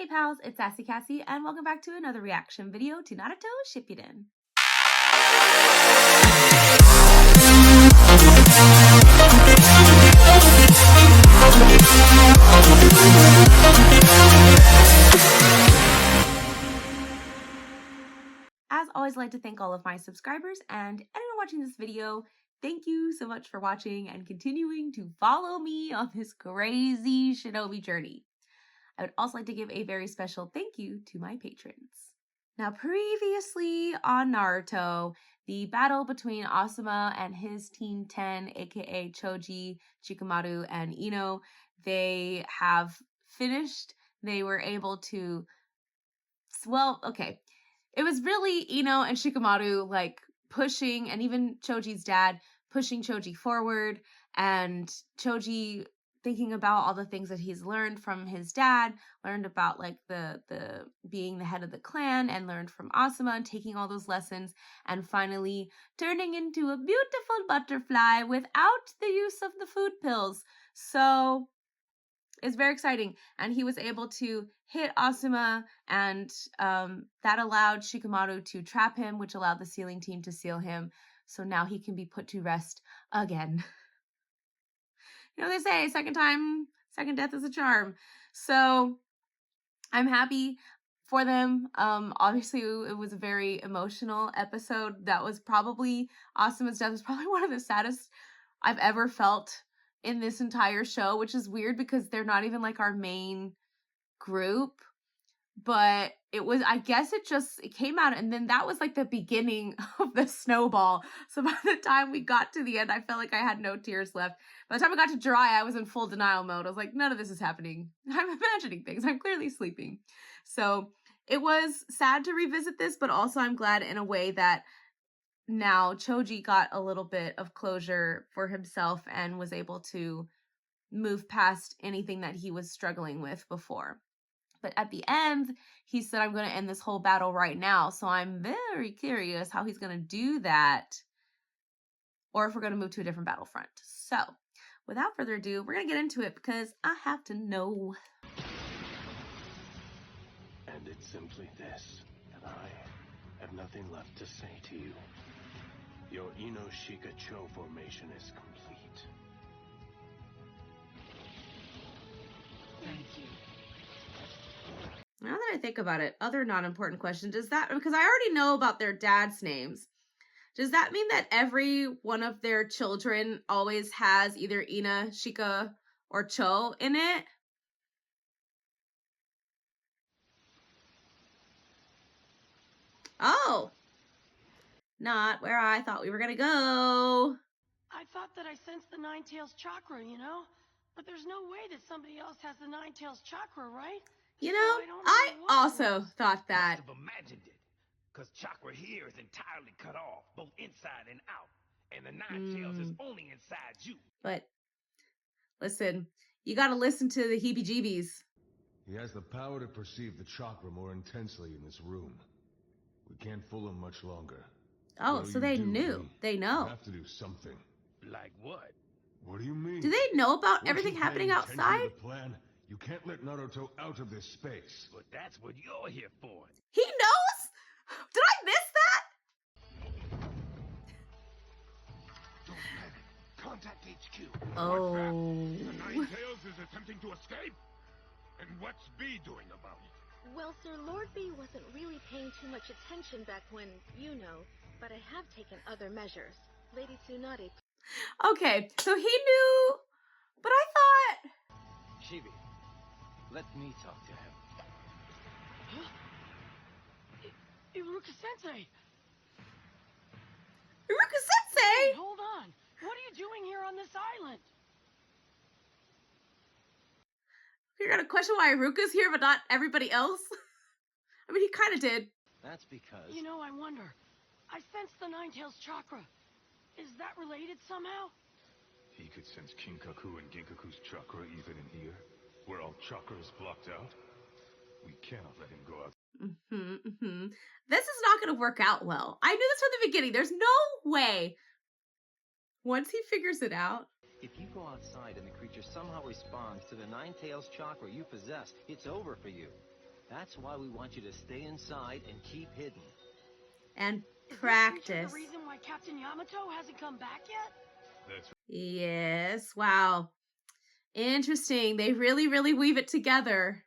Hey pals, it's Sassy Cassie, and welcome back to another reaction video to Naruto Shippuden. As always, I'd like to thank all of my subscribers and anyone watching this video. Thank you so much for watching and continuing to follow me on this crazy shinobi journey. I would also like to give a very special thank you to my patrons. Now, previously on Naruto, the battle between Asuma and his Team 10, aka Choji, Shikamaru, and Ino, they have finished. They were able to, well, okay. It was really Ino and Shikamaru like pushing, and even Choji's dad pushing Choji forward, and Choji thinking about all the things that he's learned from his dad, learned about like the being the head of the clan, and learned from Asuma and taking all those lessons, and finally turning into a beautiful butterfly without the use of the food pills. So it's very exciting, and he was able to hit Asuma, and that allowed Shikamaru to trap him, which allowed the sealing team to seal him. So now he can be put to rest again. You know, they say second death is a charm. So I'm happy for them. Obviously it was a very emotional episode. That was probably, Asuma's death was probably one of the saddest I've ever felt in this entire show, which is weird because they're not even like our main group. But it was, I guess it came out, and then that was like the beginning of the snowball. So by the time we got to the end, I felt like I had no tears left. By the time I got to Jiraiya, I was in full denial mode. I was like, none of this is happening. I'm imagining things. I'm clearly sleeping. So it was sad to revisit this, but also I'm glad in a way that now Choji got a little bit of closure for himself and was able to move past anything that he was struggling with before. But at the end, he said, I'm going to end this whole battle right now. So I'm very curious how he's going to do that, or if we're going to move to a different battlefront. So without further ado, we're going to get into it because I have to know. And it's simply this, that I have nothing left to say to you. Your Ino-Shika-Cho formation is complete. Thank you. Now that I think about it, other non-important question, does that, because I already know about their dad's names, does that mean that every one of their children always has either Ina, Shika, or Cho in it? Oh, not where I thought we were gonna go. I thought that I sensed the Nine Tails chakra, you know? But there's no way that somebody else has the Nine Tails chakra, right? You know, I also thought that. Must have imagined it, because chakra here is entirely cut off, both inside and out, and the Nine Tails is only inside you. But listen, you gotta listen to the heebie-jeebies. He has the power to perceive the chakra more intensely in this room. We can't fool him much longer. Oh, so they knew. They know. We have to do something. Like what? What do you mean? Do they know about everything happening outside? The plan? You can't let Naruto out of this space. But that's what you're here for. He knows? Did I miss that? Don't panic. Contact HQ. Oh. The Nine Tails is attempting to escape? And what's B doing about it? Well, sir, Lord B wasn't really paying too much attention back when, you know, but I have taken other measures. Lady Tsunade. Okay, so he knew, but I thought... Shibi, let me talk to him. Huh? Iruka-sensei! Iruka-sensei! Hey, hold on! What are you doing here on this island? You're gonna question why Iruka's here but not everybody else? I mean, he kind of did. That's because... You know, I wonder. I sense the Nine Tails chakra. Is that related somehow? He could sense Kinkaku and Ginkaku's chakra even in here, where all chakra is blocked out. We cannot let him go out. This is not gonna work out well. I knew this from the beginning. There's no way. Once he figures it out. If you go outside and the creature somehow responds to the Nine Tails chakra you possess, it's over for you. That's why we want you to stay inside and keep hidden. And Is this practice. creature the reason why Captain Yamato hasn't come back yet? That's Yes. Wow. Interesting. They really, really weave it together.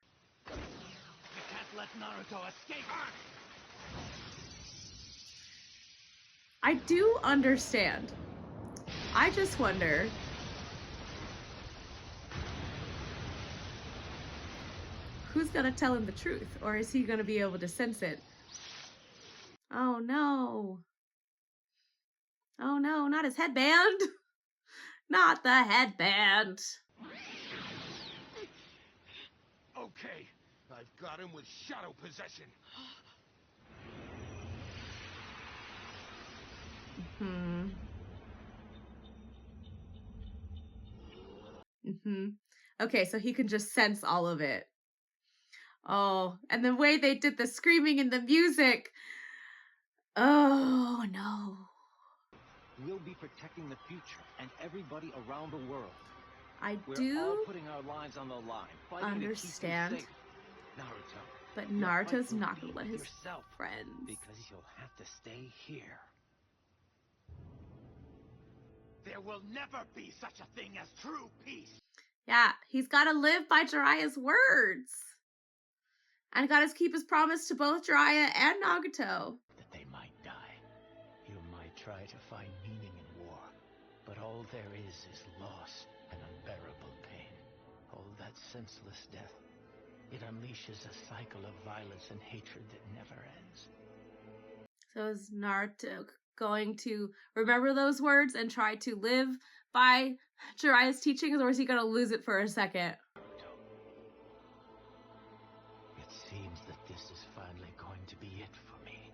You can't let Naruto escape. I do understand. I just wonder. Who's gonna tell him the truth? Or is he gonna be able to sense it? Oh no. Oh no, not his headband. Not the headband. Okay, I've got him with shadow possession. Okay, so he can just sense all of it. Oh, and the way they did the screaming and the music. Oh no. We'll be protecting the future and everybody around the world. I We're all do putting our lives on the line, fighting understand, to keep you safe. Naruto, but you'll fight Naruto's for not peace gonna let his yourself, friends. because you'll have to stay here. There will never be such a thing as true peace. Yeah, he's got to live by Jiraiya's words. And got to keep his promise to both Jiraiya and Nagato. That they might die. You might try to find meaning in war, but all there is loss and unbearable pain. Oh, that senseless death. It unleashes a cycle of violence and hatred that never ends. So is Naruto going to remember those words and try to live by Jiraiya's teachings, or is he going to lose it for a second? It seems that this is finally going to be it for me,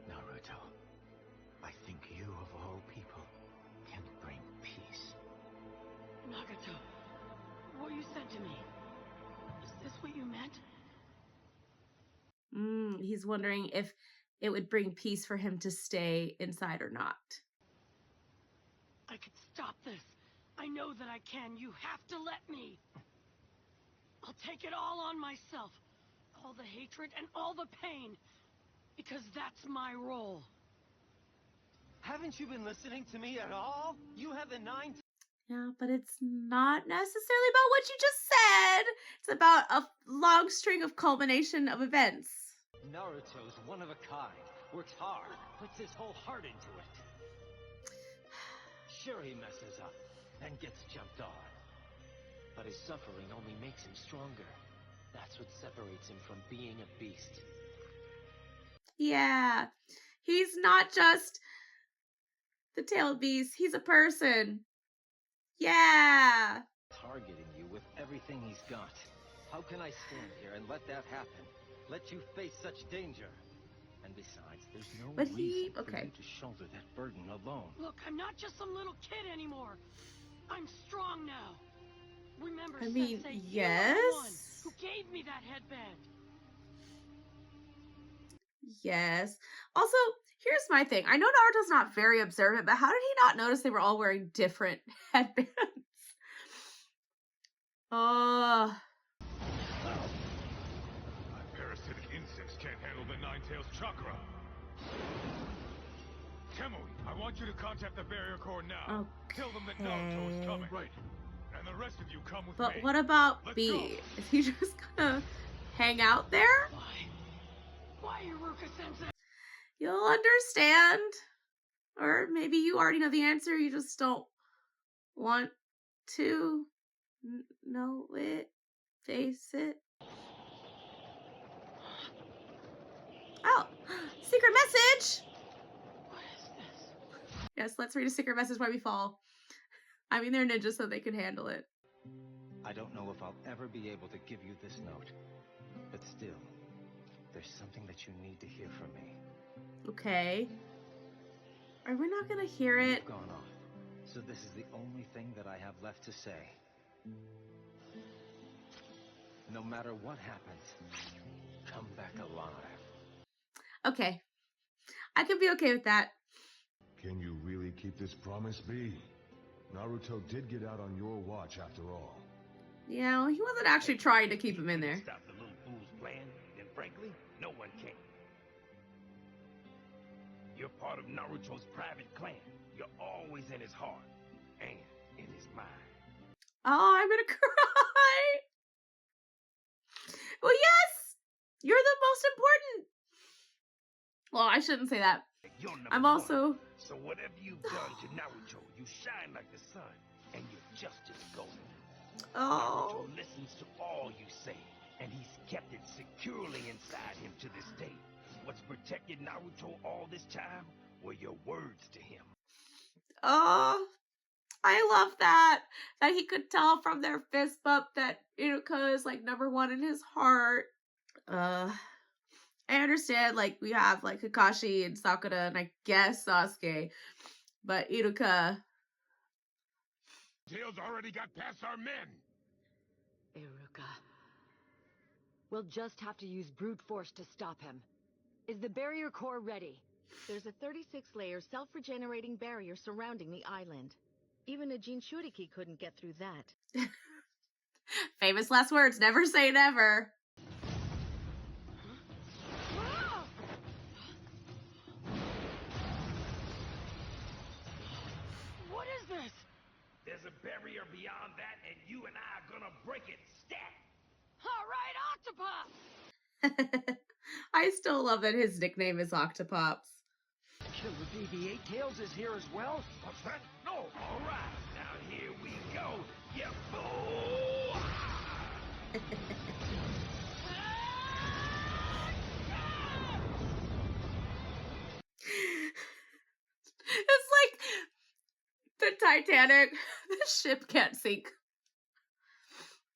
Naruto. I think you, of all people, can bring peace. Nagato, what you said to me, is this what you meant? He's wondering if it would bring peace for him to stay inside or not. I could stop this. I know that I can. You have to let me. I'll take it all on myself. All the hatred and all the pain. Because that's my role. Haven't you been listening to me at all? You have the 9. Yeah, but it's not necessarily about what you just said. It's about a long string of culmination of events. Naruto's one of a kind. Works hard, puts his whole heart into it. Sure, he messes up and gets jumped on. But his suffering only makes him stronger. That's what separates him from being a beast. Yeah, he's not just the tailed beast. He's a person. Yeah. Targeting you with everything he's got. How can I stand here and let that happen? Let you face such danger? And besides, there's no reason for you to shoulder that burden alone. Look, I'm not just some little kid anymore. I'm strong now. Remember, I mean, Sensei, yes. you were the one who gave me that headband. Yes. Also, here's my thing. I know Naruto's not very observant, but how did he not notice they were all wearing different headbands? Oh. parasitic insects can't handle the Nine-Tails chakra. Temui, I want you to contact the barrier core now. Tell them that Naruto is coming. Right. And the rest of you come with me. But what about Let's B? go. Is he just gonna hang out there? Why, Iruka-sensei? You'll understand. Or maybe you already know the answer, you just don't want to know it, face it. Oh, secret message! What is this? Yes, let's read a secret message while we fall. I mean, they're ninjas, so they can handle it. I don't know if I'll ever be able to give you this note, but still, there's something that you need to hear from me. Okay. Are we not gonna hear it? You've gone off, so this is the only thing that I have left to say. No matter what happens, come back alive. Okay. I could be okay with that. Can you really keep this promise, B? Naruto did get out on your watch after all. Yeah, well, he wasn't actually trying to keep him in there. Stop the little fool's plan, then can't. You're part of Naruto's private clan. You're always in his heart and in his mind. Oh, I'm gonna cry. Well, yes, you're the most important. Well, I shouldn't say that. You're number I'm one. also. So whatever you've done to Naruto, you shine like the sun, and your justice goes. Oh. Naruto listens to all you say, and he's kept it securely inside him to this day. What's protected Naruto all this time were your words to him. Oh, I love that he could tell from their fist bump that Iruka is like number one in his heart. I understand, like, we have like Kakashi and Sakura and I guess Sasuke, but Iruka. Tails already got past our men. Iruka. We'll just have to use brute force to stop him. Is the barrier core ready? There's a 36-layer self-regenerating barrier surrounding the island. Even a Jinchuriki couldn't get through that. Famous last words, never say never. What is this? There's a barrier beyond that, and you and I are gonna break it. Stat! All right, Octopus! I still love that his nickname is Octopops. Killer BB-8 Tails is here as well? What's that? No! All right, now here we go. Yeah, fool! It's like the Titanic. The ship can't sink.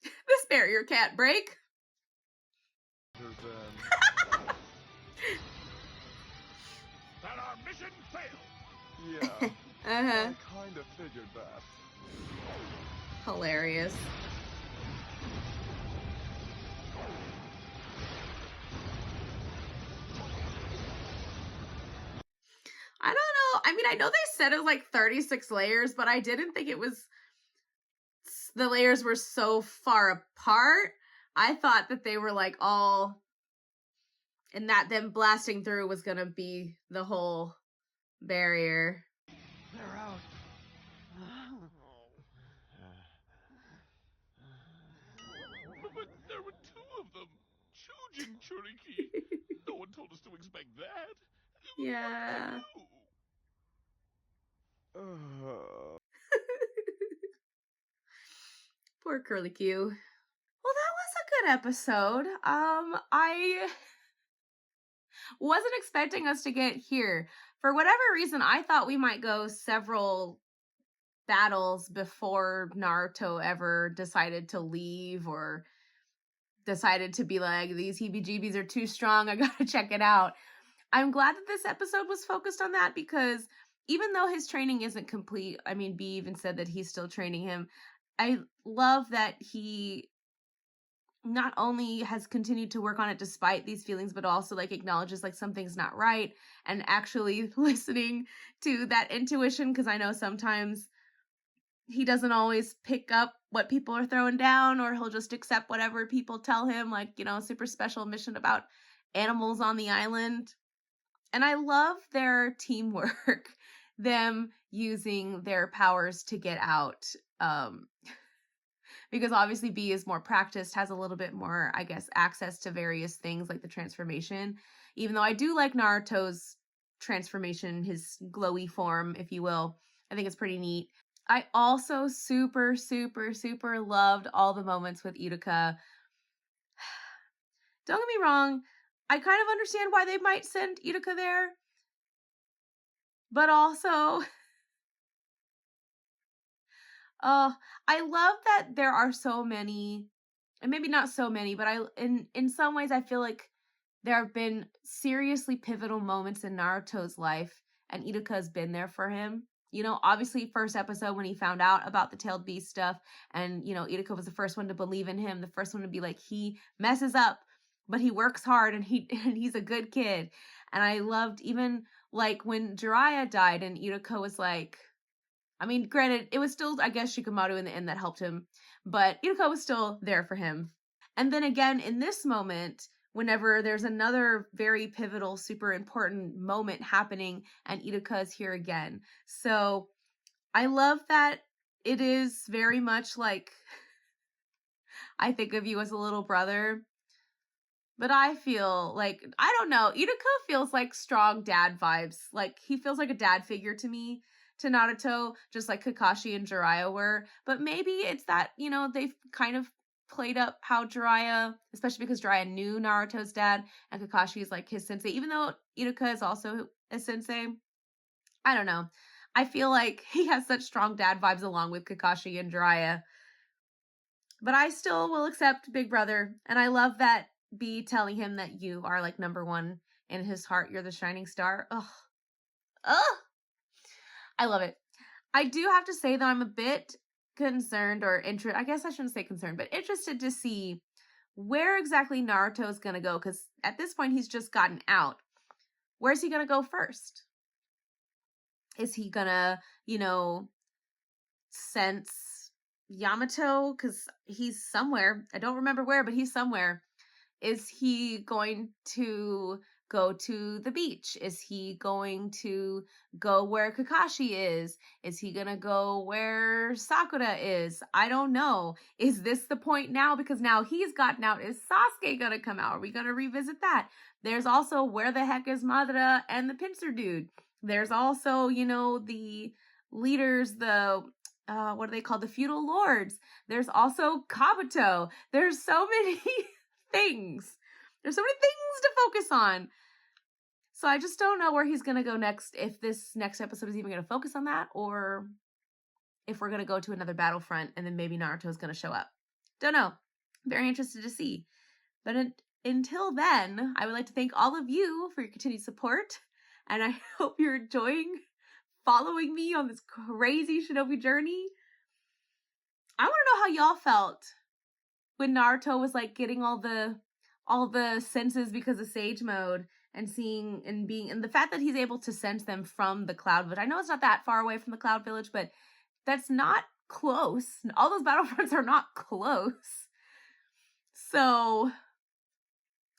This barrier can't break. That our mission failed. Yeah, Uh-huh. I kinda figured that. Hilarious. I don't know. I mean, I know they said it was like 36 layers, but I didn't think it was. The layers were so far apart. I thought that they were like all. And that them blasting through was gonna be the whole barrier. They're out. But there were two of them. Chujin Churiki. No one told us to expect that. Yeah. Poor Curly Q. Well, that was a good episode. I wasn't expecting us to get here. For whatever reason, I thought we might go several battles before Naruto ever decided to leave or decided to be like, these heebie-jeebies are too strong, I gotta check it out. I'm glad that this episode was focused on that because even though his training isn't complete, I mean, B even said that he's still training him. I love that he not only has continued to work on it despite these feelings, but also like acknowledges like something's not right and actually listening to that intuition. Cause I know sometimes he doesn't always pick up what people are throwing down, or he'll just accept whatever people tell him, like, you know, super special mission about animals on the island. And I love their teamwork, them using their powers to get out. Because obviously B is more practiced, has a little bit more, I guess, access to various things like the transformation. Even though I do like Naruto's transformation, his glowy form, if you will. I think it's pretty neat. I also super, super, super loved all the moments with Iruka. Don't get me wrong, I kind of understand why they might send Iruka there. But also, I love that there are so many, and maybe not so many, but in some ways I feel like there have been seriously pivotal moments in Naruto's life, and Iruka has been there for him. You know, obviously first episode when he found out about the tailed beast stuff, and, you know, Iruka was the first one to believe in him, the first one to be like, he messes up, but he works hard, and he's a good kid. And I loved even, like, when Jiraiya died, and Iruka was like, I mean, granted, it was still, I guess, Shikamaru in the end that helped him, but Iruka was still there for him. And then again, in this moment, whenever there's another very pivotal, super important moment happening and Iruka is here again. So I love that it is very much like I think of you as a little brother. But I feel like, I don't know, Iruka feels like strong dad vibes. Like, he feels like a dad figure to me, to Naruto, just like Kakashi and Jiraiya were. But maybe it's that, you know, they've kind of played up how Jiraiya, especially because Jiraiya knew Naruto's dad, and Kakashi is like his sensei, even though Iruka is also a sensei. I don't know. I feel like he has such strong dad vibes along with Kakashi and Jiraiya. But I still will accept Big Brother, and I love that B telling him that you are like number one in his heart. You're the shining star. Ugh. Ugh. I love it. I do have to say, though, I'm a bit concerned or I guess I shouldn't say concerned, but interested to see where exactly Naruto is going to go, because at this point he's just gotten out. Where's he going to go first? Is he going to, you know, sense Yamato? Because he's somewhere. I don't remember where, but he's somewhere. Is he going to go to the beach? Is he going to go where Kakashi is? Is he going to go where Sakura is? I don't know. Is this the point now? Because now he's gotten out. Is Sasuke going to come out? Are we going to revisit that? There's also where the heck is Madara and the pincer dude? There's also, you know, the leaders, the what are they called? The feudal lords. There's also Kabuto. There's so many things. There's so many things to focus on. So I just don't know where he's going to go next, if this next episode is even going to focus on that, or if we're going to go to another battlefront and then maybe Naruto's going to show up. Don't know. Very interested to see. But until then, I would like to thank all of you for your continued support, and I hope you're enjoying following me on this crazy shinobi journey. I want to know how y'all felt when Naruto was like getting all the senses because of Sage Mode, and seeing and being, and the fact that he's able to sense them from the Cloud Village. I know it's not that far away from the Cloud Village, but that's not close. All those battlefronts are not close. So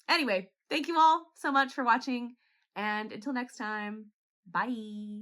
anyway, thank you all so much for watching, and until next time, bye.